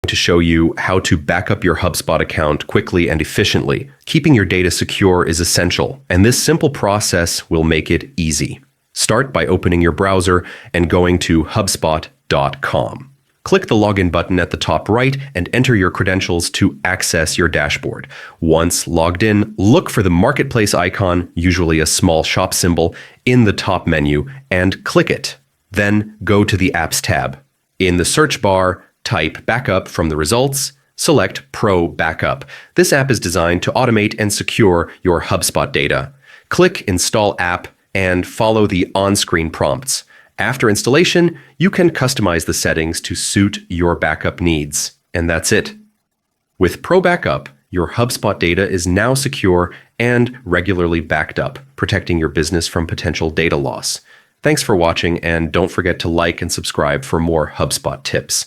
to show you how to back up your HubSpot account quickly and efficiently. Keeping your data secure is essential, and this simple process will make it easy. Start by opening your browser and going to hubspot.com. Click the login button at the top right and enter your credentials to access your dashboard. Once logged in, look for the marketplace icon, usually a small shop symbol, in the top menu and click it. Then go to the Apps tab. In the search bar, type Backup from the results, select Pro Backup. This app is designed to automate and secure your HubSpot data. Click Install App and follow the on-screen prompts. After installation, you can customize the settings to suit your backup needs. And that's it. With Pro Backup, your HubSpot data is now secure and regularly backed up, protecting your business from potential data loss. Thanks for watching, and don't forget to like and subscribe for more HubSpot tips.